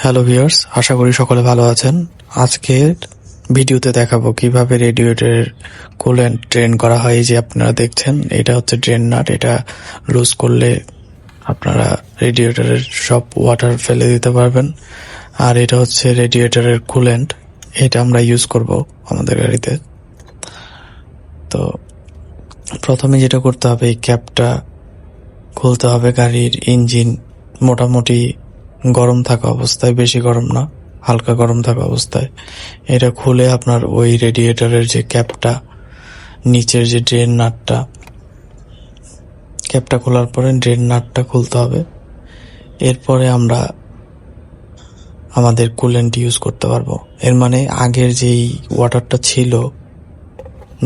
Hello viewers, আশা করি সকলে ভালো আছেন। আজকের ভিডিওতে দেখাবো কিভাবে রেডিয়েটরের কুলেন্ট ড্রেন করা হয়। এই যে আপনারা দেখছেন, এটা হচ্ছে ড্রেন নাট। এটা লুজ করলে আপনারা রেডিয়েটরের সব ওয়াটার ফেলে দিতে পারবেন। আর এটা হচ্ছে রেডিয়েটরের কুলেন্ট, এটা আমরা ইউজ করব আমাদের গাড়িতে। তো প্রথমে যেটা করতে হবে, এই ক্যাপটা খুলতে হবে। গাড়ির ইঞ্জিন মোটামুটি গরম থাকা অবস্থায়, বেশি গরম না, হালকা গরম থাকা অবস্থায় এটা খুলে আপনার ওই রেডিয়েটরের যে ক্যাপটা, নিচের যে ড্রেন নাটটা, ক্যাপটা খোলার পরে ড্রেন নাটটা খুলতে হবে। এরপরে আমরা আমাদের কুলেন্ট ইউজ করতে পারবো। এর মানে আগের যেই ওয়াটারটা ছিল,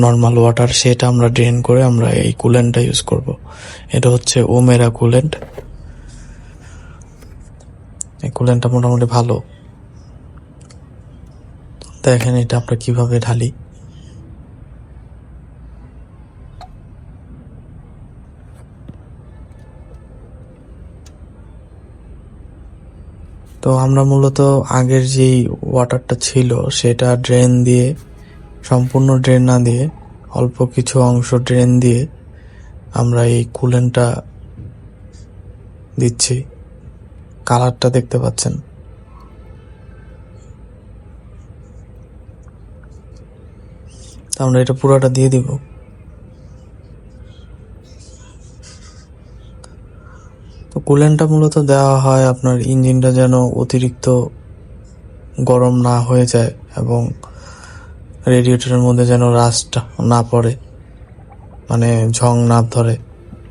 নর্মাল ওয়াটার, সেটা আমরা ড্রেন করে আমরা এই কুলেন্টটা ইউজ করব। এটা হচ্ছে ওমেরা কুলেন্ট। এই কুলেন্টটা মোটামুটি ভালো। দেখেন এটা আমরা কিভাবে ঢালি। তো আমরা মূলত আগের যেই ওয়াটারটা ছিল সেটা ড্রেন দিয়ে, সম্পূর্ণ ড্রেন না দিয়ে অল্প কিছু অংশ ড্রেন দিয়ে আমরা এই কুলেন্টটা দিচ্ছি। কালারটা দেখতে পাচ্ছেন। আমরা এটা পুরোটা দিয়ে দিব। তো কুলেন্টটা মূলত দেওয়া হয় আপনার ইঞ্জিনটা যেন অতিরিক্ত গরম না হয়ে যায় এবং রেডিয়েটরের মধ্যে যেন রাস্ট না পড়ে, মানে ঝং না ধরে।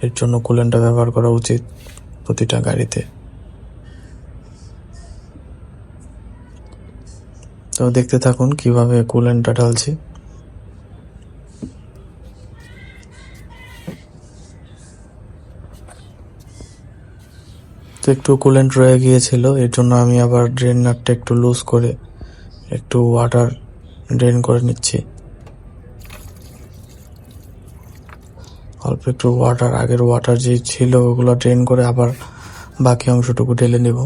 এর জন্য কুলেন্টটা ব্যবহার করা উচিত প্রতিটা গাড়িতে। তো দেখতে থাকুন কিভাবে কুলেন্টটা ঢালছি। তো একটু কুলেন্ট রয়ে গিয়েছিল, এর জন্য আমি আবার ড্রেন নাটটা একটু লুজ করে একটু ওয়াটার ড্রেন করে নিচ্ছি। অল্প একটু ওয়াটার, আগের ওয়াটার যে ছিল ওগুলো ড্রেন করে আবার বাকি অংশটুকু ঢেলে নেব।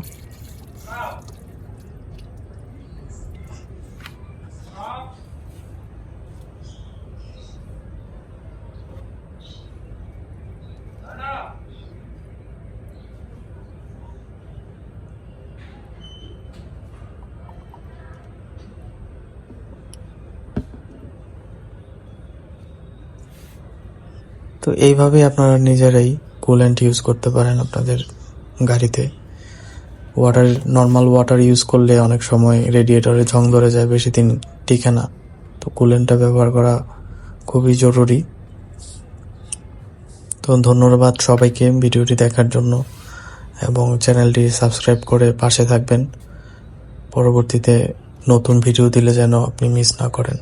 তো এইভাবে আপনারা নিজেরাই কুলেন্ট ইউজ করতে পারেন আপনাদের গাড়িতে। ওয়াটার, নর্মাল ওয়াটার ইউজ করলে অনেক সময় রেডিয়েটরে ঝং ধরে যায়, বেশি দিন টিকে না। তো কুলেন্টটা ব্যবহার করা খুবই জরুরি। তো ধন্যবাদ সবাইকে ভিডিওটি দেখার জন্য, এবং চ্যানেলটি সাবস্ক্রাইব করে পাশে থাকবেন। পরবর্তীতে নতুন ভিডিও দিলে যেন আপনি মিস না করেন।